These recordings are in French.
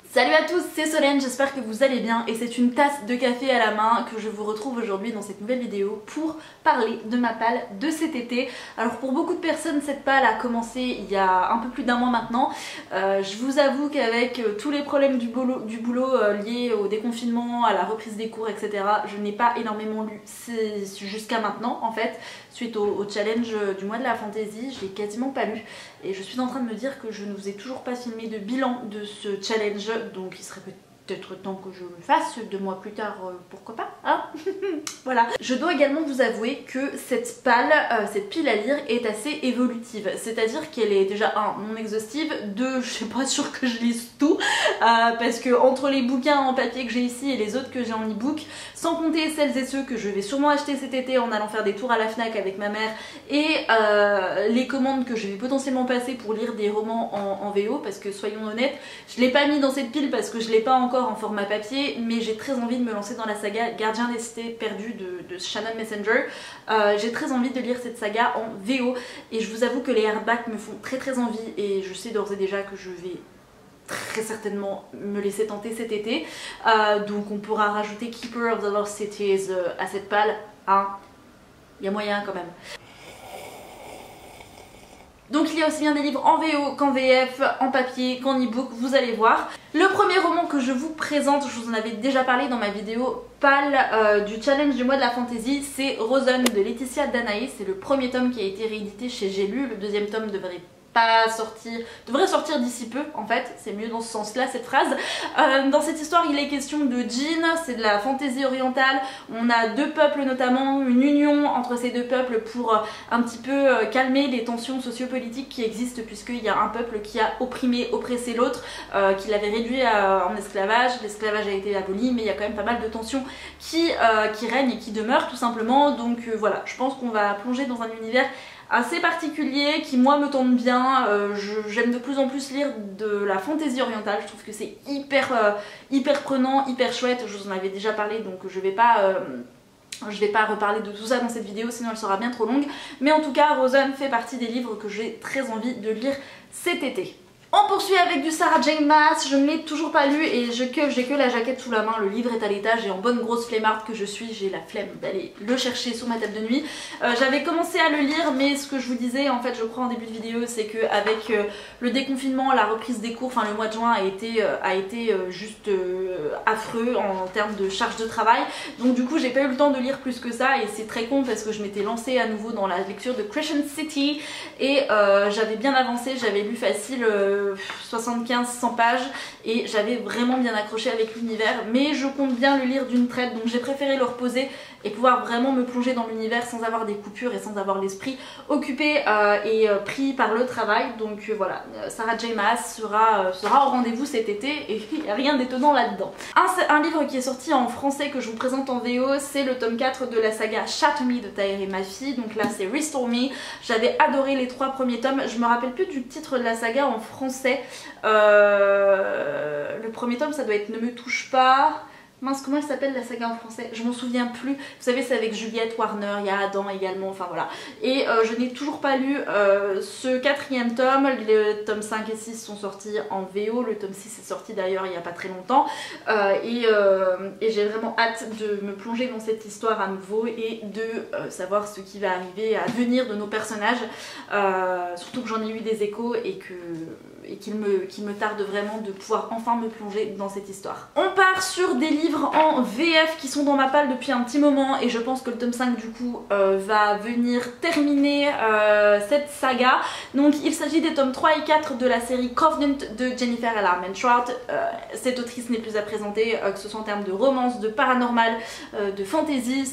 Salut à tous, c'est Solène, j'espère que vous allez bien et c'est une tasse de café à la main que je vous retrouve aujourd'hui dans cette nouvelle vidéo pour parler de ma palle de cet été. Alors pour beaucoup de personnes, cette palle a commencé il y a un peu plus d'un mois maintenant. Je vous avoue qu'avec tous les problèmes du boulot liés au déconfinement, à la reprise des cours, etc., je n'ai pas énormément lu jusqu'à maintenant en fait. Suite au challenge du mois de la fantaisie, je l'ai quasiment pas lu et je suis en train de me dire que je ne vous ai toujours pas filmé de bilan de ce challenge, donc il serait peut-être temps que je le fasse 2 mois plus tard, pourquoi pas, hein. Voilà. Je dois également vous avouer que cette palle, cette pile à lire est assez évolutive, c'est-à-dire qu'elle est déjà non exhaustive, 2 je suis pas sûre que je lise tout, parce que entre les bouquins en papier que j'ai ici et les autres que j'ai en e-book, sans compter celles et ceux que je vais sûrement acheter cet été en allant faire des tours à la FNAC avec ma mère et les commandes que je vais potentiellement passer pour lire des romans en VO, parce que soyons honnêtes, je l'ai pas mis dans cette pile parce que je l'ai pas encore en format papier, mais j'ai très envie de me lancer dans la saga Gardien des cités perdues de Shannon Messenger. J'ai très envie de lire cette saga en VO et je vous avoue que les hardbacks me font très envie et je sais d'ores et déjà que je vais très certainement me laisser tenter cet été. Donc on pourra rajouter Keeper of the Lost Cities à cette palle, hein. Il y a moyen quand même. Donc il y a aussi bien des livres en VO qu'en VF, en papier, qu'en e-book, vous allez voir. Le premier roman que je vous présente, je vous en avais déjà parlé dans ma vidéo palle du challenge du mois de la fantaisie, c'est Rosen de Laetitia Danaé. C'est le premier tome qui a été réédité chez J'ai lu, le deuxième tome devrait sortir d'ici peu en fait, c'est mieux dans ce sens là cette phrase. Dans cette histoire il est question de djinn, c'est de la fantaisie orientale, on a 2 peuples notamment, une union entre ces 2 peuples pour un petit peu calmer les tensions sociopolitiques qui existent, puisqu'il y a un peuple qui a oppressé l'autre, qui l'avait réduit en esclavage. L'esclavage a été aboli, mais il y a quand même pas mal de tensions qui règnent et qui demeurent tout simplement. Donc voilà, je pense qu'on va plonger dans un univers assez particulier qui moi me tente bien. J'aime de plus en plus lire de la fantaisie orientale, je trouve que c'est hyper prenant, hyper chouette. Je vous en avais déjà parlé donc je vais pas reparler de tout ça dans cette vidéo sinon elle sera bien trop longue, mais en tout cas Rosen fait partie des livres que j'ai très envie de lire cet été. On poursuit avec du Sarah J Maas, je ne l'ai toujours pas lu et j'ai que la jaquette sous la main, le livre est à l'étage et en bonne grosse flemmarde que je suis, j'ai la flemme d'aller le chercher sur ma table de nuit. J'avais commencé à le lire, mais ce que je vous disais en fait je crois en début de vidéo, c'est qu'avec le déconfinement, la reprise des cours, enfin le mois de juin a été juste affreux en termes de charge de travail, donc du coup j'ai pas eu le temps de lire plus que ça et c'est très con parce que je m'étais lancée à nouveau dans la lecture de Crescent City et j'avais bien avancé, j'avais lu facile 75-100 pages et j'avais vraiment bien accroché avec l'univers, mais je compte bien le lire d'une traite, donc j'ai préféré le reposer et pouvoir vraiment me plonger dans l'univers sans avoir des coupures et sans avoir l'esprit occupé et pris par le travail. Donc voilà, Sarah J Maas sera au rendez-vous cet été et il n'y a rien d'étonnant là-dedans. Un livre qui est sorti en français que je vous présente en VO, c'est le tome 4 de la saga Shatter Me de Tahereh Mafi, donc là c'est Restore Me. J'avais adoré les 3 premiers tomes, je me rappelle plus du titre de la saga en français. Le premier tome ça doit être Ne me touche pas. Mince, comment elle s'appelle la saga en français? Je m'en souviens plus. Vous savez, c'est avec Juliette Warner, il y a Adam également, enfin voilà. Et je n'ai toujours pas lu ce 4e tome. Le tome 5 et 6 sont sortis en VO. Le tome 6 est sorti d'ailleurs il n'y a pas très longtemps. Et j'ai vraiment hâte de me plonger dans cette histoire à nouveau et de savoir ce qui va arriver à venir de nos personnages. Surtout que j'en ai eu des échos et qu'il me tarde vraiment de pouvoir enfin me plonger dans cette histoire. On part sur des livres en VF qui sont dans ma palle depuis un petit moment et je pense que le tome 5 du coup va venir terminer cette saga. Donc il s'agit des tomes 3 et 4 de la série Covenant de Jennifer L. Armentrout. Cette autrice n'est plus à présenter, que ce soit en termes de romance, de paranormal, de fantasy.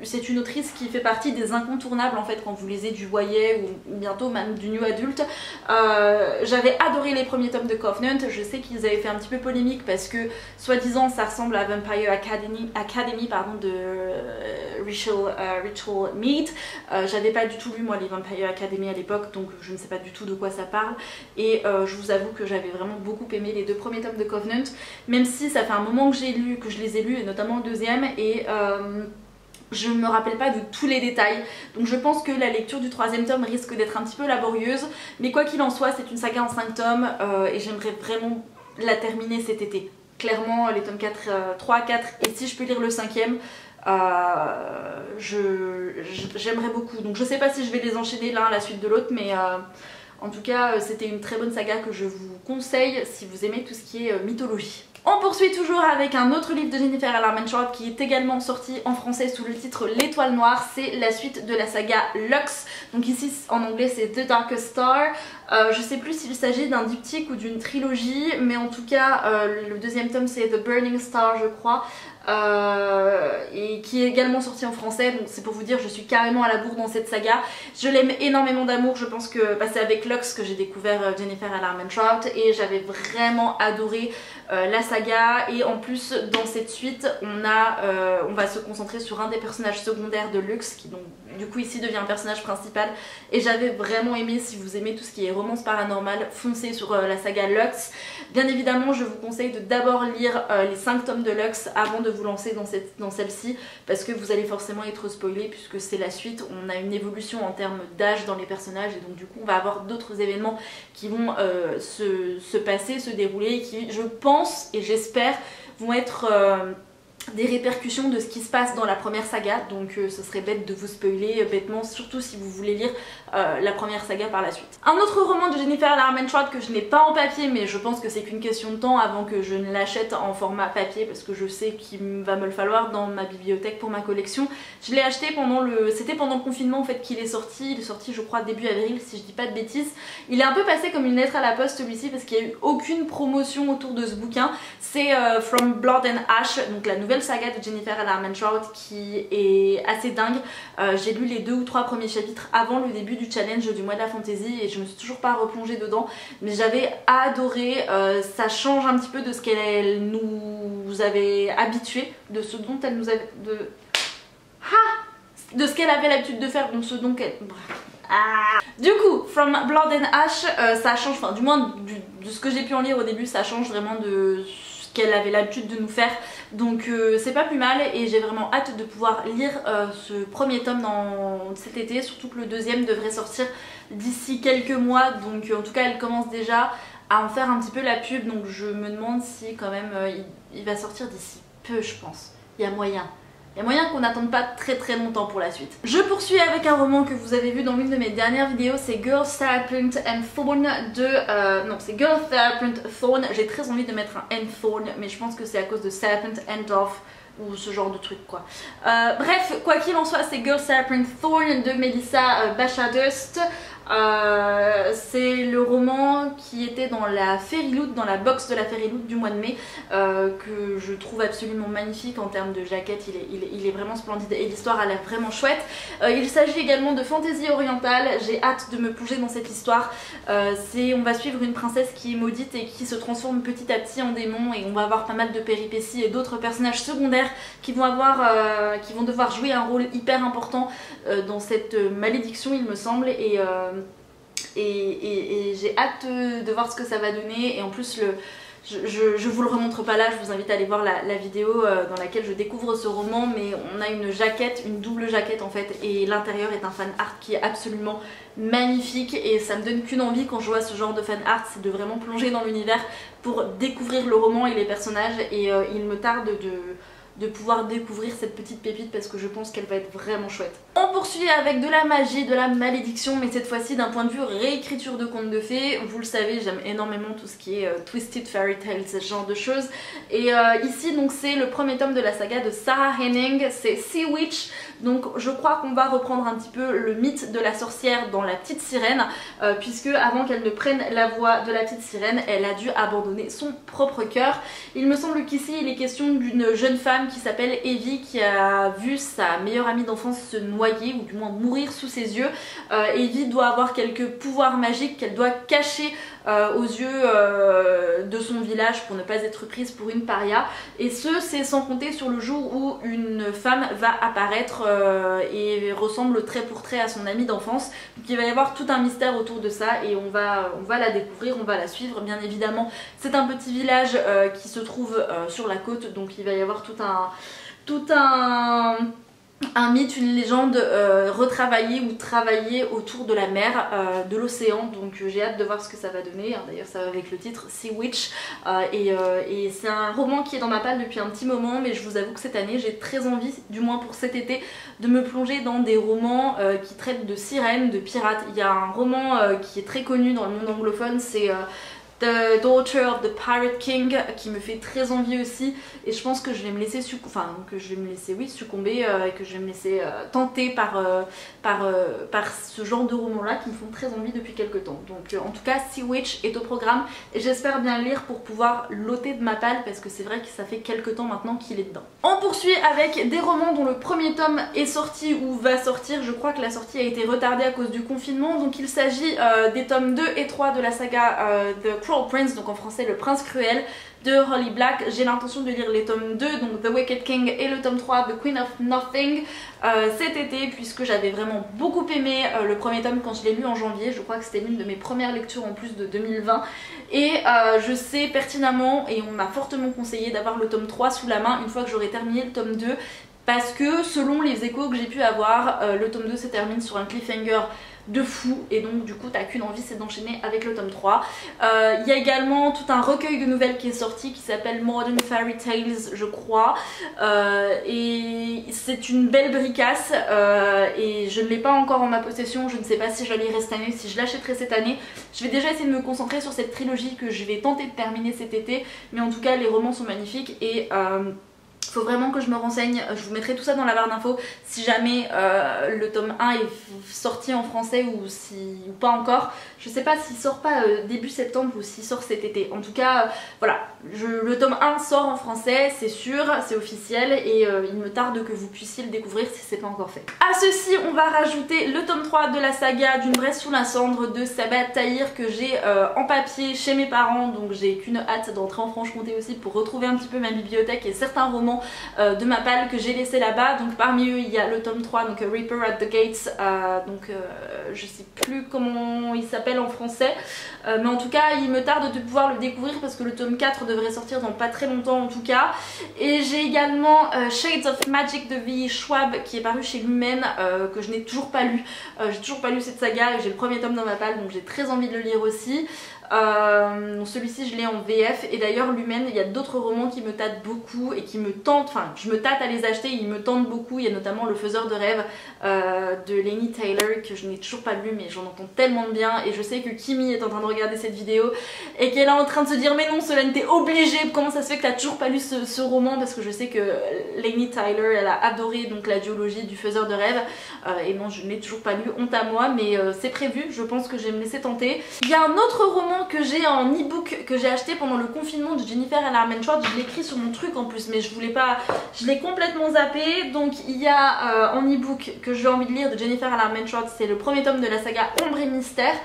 C'est une autrice qui fait partie des incontournables en fait quand vous lisez du YA ou bientôt même du new adulte. J'avais adoré les premiers tomes de Covenant, je sais qu'ils avaient fait un petit peu polémique parce que soi-disant ça ressemble à Vampire Academy de Rachel Mead. J'avais pas du tout lu moi les Vampire Academy à l'époque, donc je ne sais pas du tout de quoi ça parle et je vous avoue que j'avais vraiment beaucoup aimé les 2 premiers tomes de Covenant, même si ça fait un moment que je les ai lus et notamment le 2e et je ne me rappelle pas de tous les détails, donc je pense que la lecture du 3e tome risque d'être un petit peu laborieuse, mais quoi qu'il en soit c'est une saga en 5 tomes et j'aimerais vraiment la terminer cet été. Clairement les tomes 4, 3, 4 et si je peux lire le 5e, j'aimerais beaucoup. Donc je sais pas si je vais les enchaîner l'un à la suite de l'autre, mais en tout cas c'était une très bonne saga que je vous conseille si vous aimez tout ce qui est mythologie. On poursuit toujours avec un autre livre de Jennifer Armentrout qui est également sorti en français sous le titre L'Étoile Noire. C'est la suite de la saga Lux. Donc ici en anglais c'est The Darkest Star. Je sais plus s'il s'agit d'un diptyque ou d'une trilogie, mais en tout cas le deuxième tome c'est The Burning Star je crois. Et qui est également sorti en français, donc c'est pour vous dire je suis carrément à la bourre dans cette saga. Je l'aime énormément d'amour, je pense que c'est avec Lux que j'ai découvert Jennifer Armentrout et j'avais vraiment adoré la saga. Et en plus dans cette suite on va se concentrer sur un des personnages secondaires de Lux qui donc du coup ici devient un personnage principal et j'avais vraiment aimé. Si vous aimez tout ce qui est romance paranormale, foncez sur la saga Lux. Bien évidemment je vous conseille de d'abord lire les 5 tomes de Lux avant de vous lancer dans celle-ci parce que vous allez forcément être spoilé puisque c'est la suite. On a une évolution en termes d'âge dans les personnages et donc du coup on va avoir d'autres événements qui vont se passer, se dérouler et qui je pense et j'espère vont être des répercussions de ce qui se passe dans la première saga, donc ce serait bête de vous spoiler bêtement, surtout si vous voulez lire la première saga par la suite. Un autre roman de Jennifer Armentrout que je n'ai pas en papier, mais je pense que c'est qu'une question de temps avant que je ne l'achète en format papier parce que je sais qu'il va me le falloir dans ma bibliothèque pour ma collection. Je l'ai acheté c'était pendant le confinement en fait qu'il est sorti. Il est sorti je crois début avril si je dis pas de bêtises. Il est un peu passé comme une lettre à la poste celui-ci parce qu'il n'y a eu aucune promotion autour de ce bouquin. C'est From Blood and Ash, donc la nouvelle saga de Jennifer Armentrout qui est assez dingue. J'ai lu les 2 ou 3 premiers chapitres avant le début du challenge du mois de la fantasy et je me suis toujours pas replongée dedans, mais j'avais adoré. Ça change un petit peu de ce qu'elle nous avait habitué, de ce dont elle nous avait de ce qu'elle avait l'habitude de faire, donc ce dont elle... Du coup, From Blood and Ash, ça change, enfin du moins de ce que j'ai pu en lire au début, ça change vraiment de ce qu'elle avait l'habitude de nous faire, donc c'est pas plus mal et j'ai vraiment hâte de pouvoir lire ce premier tome dans cet été, surtout que le deuxième devrait sortir d'ici quelques mois, donc en tout cas elle commence déjà à en faire un petit peu la pub, donc je me demande si quand même il va sortir d'ici peu, je pense. Il y a moyen. Il y a moyen qu'on n'attende pas très longtemps pour la suite. Je poursuis avec un roman que vous avez vu dans l'une de mes dernières vidéos, c'est Girl Serpent and Thorn de... non, c'est Girl Serpent Thorn. J'ai très envie de mettre un and Thorn, mais je pense que c'est à cause de Serpent and Off ou ce genre de truc quoi. Bref, quoi qu'il en soit, c'est Girl Serpent Thorn de Melissa Bachadust. C'est le roman qui était dans la Fairyloot, dans la box de la Fairyloot du mois de mai, que je trouve absolument magnifique en termes de jaquette. Il est vraiment splendide et l'histoire a l'air vraiment chouette. Il s'agit également de fantaisie orientale. J'ai hâte de me plonger dans cette histoire. On va suivre une princesse qui est maudite et qui se transforme petit à petit en démon, et on va avoir pas mal de péripéties et d'autres personnages secondaires qui vont devoir jouer un rôle hyper important dans cette malédiction, il me semble, et j'ai hâte de voir ce que ça va donner. Et en plus je vous le remontre pas là, je vous invite à aller voir la vidéo dans laquelle je découvre ce roman, mais on a une jaquette, une double jaquette en fait, et l'intérieur est un fan art qui est absolument magnifique et ça me donne qu'une envie quand je vois ce genre de fan art, c'est de vraiment plonger dans l'univers pour découvrir le roman et les personnages, et il me tarde de pouvoir découvrir cette petite pépite parce que je pense qu'elle va être vraiment chouette. On poursuit avec de la magie, de la malédiction, mais cette fois-ci d'un point de vue réécriture de contes de fées. Vous le savez, j'aime énormément tout ce qui est Twisted Fairy Tales, ce genre de choses. Et ici donc c'est le premier tome de la saga de Sarah Henning, c'est Sea Witch. Donc je crois qu'on va reprendre un petit peu le mythe de la sorcière dans La Petite Sirène, puisque avant qu'elle ne prenne la voix de la Petite Sirène, elle a dû abandonner son propre cœur. Il me semble qu'ici il est question d'une jeune femme qui s'appelle Evie, qui a vu sa meilleure amie d'enfance se noyer, ou du moins mourir sous ses yeux. Evie doit avoir quelques pouvoirs magiques qu'elle doit cacher aux yeux de son village pour ne pas être prise pour une paria, et c'est sans compter sur le jour où une femme va apparaître et ressemble trait pour trait à son amie d'enfance. Donc il va y avoir tout un mystère autour de ça et on va la découvrir, on va la suivre. Bien évidemment c'est un petit village qui se trouve sur la côte, donc il va y avoir tout un un mythe, une légende retravaillée ou travaillée autour de la mer, de l'océan, donc j'ai hâte de voir ce que ça va donner. D'ailleurs ça va avec le titre Sea Witch, et c'est un roman qui est dans ma palle depuis un petit moment, mais je vous avoue que cette année j'ai très envie, du moins pour cet été, de me plonger dans des romans qui traitent de sirènes, de pirates. Il y a un roman qui est très connu dans le monde anglophone, c'est The Daughter of the Pirate King, qui me fait très envie aussi, et je pense que je vais me laisser succomber et que je vais me laisser tenter par ce genre de romans là qui me font très envie depuis quelques temps. Donc en tout cas Sea Witch est au programme et j'espère bien le lire pour pouvoir l'ôter de ma palle, parce que c'est vrai que ça fait quelques temps maintenant qu'il est dedans. On poursuit avec des romans dont le premier tome est sorti ou va sortir. Je crois que la sortie a été retardée à cause du confinement, donc il s'agit des tomes 2 et 3 de la saga The Cruel Prince, donc en français Le Prince Cruel, de Holly Black. J'ai l'intention de lire les tomes 2, donc The Wicked King, et le tome 3, The Queen of Nothing, cet été, puisque j'avais vraiment beaucoup aimé le premier tome quand je l'ai lu en janvier. Je crois que c'était l'une de mes premières lectures en plus de 2020, et je sais pertinemment, et on m'a fortement conseillé d'avoir le tome 3 sous la main une fois que j'aurai terminé le tome 2, parce que selon les échos que j'ai pu avoir, le tome 2 se termine sur un cliffhanger de fou, et donc du coup t'as qu'une envie, c'est d'enchaîner avec le tome 3. Il y a également tout un recueil de nouvelles qui est sorti qui s'appelle Modern Fairy Tales, je crois, et c'est une belle bricasse, et je ne l'ai pas encore en ma possession. Je ne sais pas si je la lirai cette année, si je l'achèterai cette année. Je vais déjà essayer de me concentrer sur cette trilogie que je vais tenter de terminer cet été, mais en tout cas les romans sont magnifiques, et faut vraiment que je me renseigne. Je vous mettrai tout ça dans la barre d'infos si jamais le tome 1 est sorti en français ou pas encore. Je sais pas s'il sort pas début septembre ou s'il sort cet été. En tout cas, voilà, le tome 1 sort en français, c'est sûr, c'est officiel, et il me tarde que vous puissiez le découvrir si c'est pas encore fait. À ceci, on va rajouter le tome 3 de la saga D'une braise sous la cendre de Sabaa Tahir, que j'ai en papier chez mes parents, donc j'ai qu'une hâte d'entrer en Franche-Comté aussi pour retrouver un petit peu ma bibliothèque et certains romans de ma palle que j'ai laissé là-bas. Donc parmi eux il y a le tome 3, donc Reaper at the Gates, je sais plus comment il s'appelle en français, mais en tout cas il me tarde de pouvoir le découvrir parce que le tome 4 devrait sortir dans pas très longtemps en tout cas. Et j'ai également Shades of Magic de V.E. Schwab qui est paru chez Lumen, que je n'ai toujours pas lu. J'ai toujours pas lu cette saga, et j'ai le premier tome dans ma palle, donc j'ai très envie de le lire aussi. Celui-ci je l'ai en VF, et d'ailleurs Lumen, il y a d'autres romans qui me tâtent beaucoup et qui me tentent, enfin je me tâte à les acheter, ils me tentent beaucoup. Il y a notamment Le Faiseur de rêves de Laini Taylor que je n'ai toujours pas lu, mais j'en entends tellement de bien, et je sais que Kimi est en train de regarder cette vidéo et qu'elle est en train de se dire mais non Solène, t'es obligée, comment ça se fait que t'as toujours pas lu ce roman, parce que je sais que Laini Taylor elle a adoré donc la duologie du Faiseur de rêves, et non je ne l'ai toujours pas lu, honte à moi, mais c'est prévu, je pense que je vais me laisser tenter. Il y a un autre roman que j'ai en e-book que j'ai acheté pendant le confinement de Jennifer Alarman Short. Je l'ai écrit sur mon truc en plus, mais je voulais pas, je l'ai complètement zappé. Donc il y a en e-book que j'ai envie de lire de Jennifer Alarman Short, c'est le premier tome de la saga Ombre et Mystère.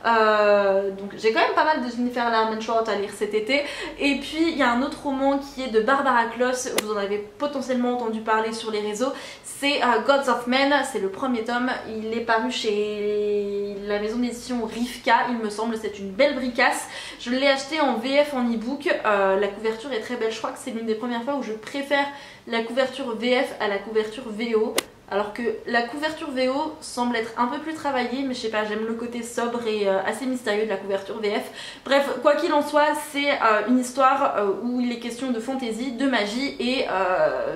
Donc j'ai quand même pas mal de Jennifer Alarman Short à lire cet été. Et puis il y a un autre roman qui est de Barbara Kloss, vous en avez potentiellement entendu parler sur les réseaux, c'est Gods of Men, c'est le premier tome, il est paru chez la maison d'édition Rivka il me semble, c'est une belle bricasse. Je l'ai acheté en VF en e-book, la couverture est très belle, je crois que c'est l'une des premières fois où je préfère la couverture VF à la couverture VO. Alors que la couverture VO semble être un peu plus travaillée, mais je sais pas, j'aime le côté sobre et assez mystérieux de la couverture VF. Bref, quoi qu'il en soit, c'est une histoire où il est question de fantaisie, de magie, et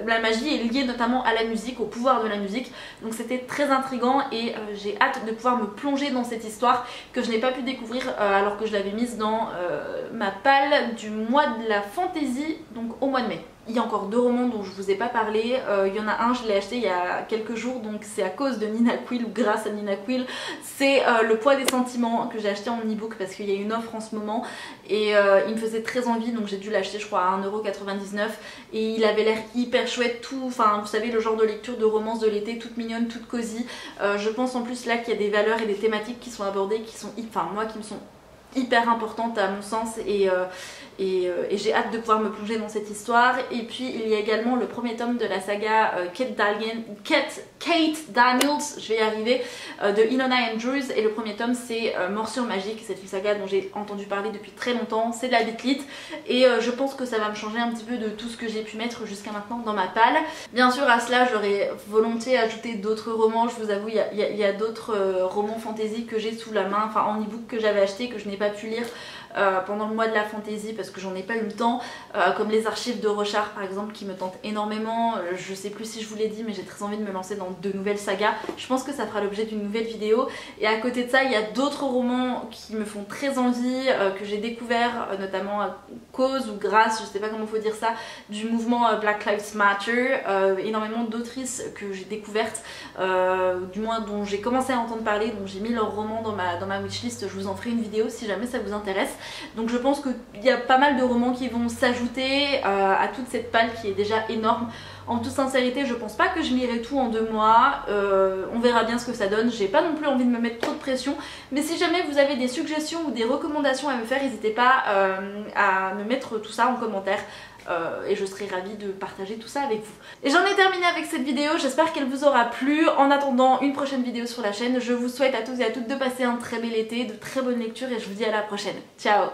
la magie est liée notamment à la musique, au pouvoir de la musique. Donc c'était très intriguant, et j'ai hâte de pouvoir me plonger dans cette histoire que je n'ai pas pu découvrir alors que je l'avais mise dans ma palle du mois de la fantaisie, donc au mois de mai. Il y a encore deux romans dont je vous ai pas parlé, il y en a un, je l'ai acheté il y a quelques jours, donc c'est à cause de Nina Quill ou grâce à Nina Quill. C'est Le poids des sentiments que j'ai acheté en e-book parce qu'il y a une offre en ce moment, et il me faisait très envie, donc j'ai dû l'acheter je crois à 1,99 €, et il avait l'air hyper chouette, tout, enfin vous savez le genre de lecture de romance de l'été, toute mignonne, toute cosy. Je pense en plus là qu'il y a des valeurs et des thématiques qui sont abordées qui sont, enfin moi qui me sont hyper importante à mon sens et j'ai hâte de pouvoir me plonger dans cette histoire. Et puis il y a également le premier tome de la saga Kate Daniels, je vais y arriver, de Ilona Andrews, et le premier tome c'est Morsure Magique. C'est une saga dont j'ai entendu parler depuis très longtemps, c'est de la bitlit et je pense que ça va me changer un petit peu de tout ce que j'ai pu mettre jusqu'à maintenant dans ma palle. Bien sûr à cela j'aurais volontiers ajouté d'autres romans, je vous avoue il y a d'autres romans fantasy que j'ai sous la main, enfin en e-book que j'avais acheté que je n'ai pas pu lire pendant le mois de la fantasy parce que j'en ai pas eu le temps, comme les archives de Rochard par exemple qui me tentent énormément. Je sais plus si je vous l'ai dit mais j'ai très envie de me lancer dans de nouvelles sagas, je pense que ça fera l'objet d'une nouvelle vidéo. Et à côté de ça il y a d'autres romans qui me font très envie, que j'ai découvert notamment à cause ou grâce, je sais pas comment faut dire ça, du mouvement Black Lives Matter, énormément d'autrices que j'ai découvertes, du moins dont j'ai commencé à entendre parler, dont j'ai mis leurs romans dans ma wishlist. Je vous en ferai une vidéo si jamais ça vous intéresse. Donc je pense qu'il y a pas mal de romans qui vont s'ajouter à toute cette palle qui est déjà énorme. En toute sincérité je pense pas que je lirai tout en 2 mois, on verra bien ce que ça donne, j'ai pas non plus envie de me mettre trop de pression, mais si jamais vous avez des suggestions ou des recommandations à me faire, n'hésitez pas à me mettre tout ça en commentaire. Et je serai ravie de partager tout ça avec vous. Et j'en ai terminé avec cette vidéo, j'espère qu'elle vous aura plu. En attendant une prochaine vidéo sur la chaîne, je vous souhaite à tous et à toutes de passer un très bel été, de très bonnes lectures et je vous dis à la prochaine. Ciao!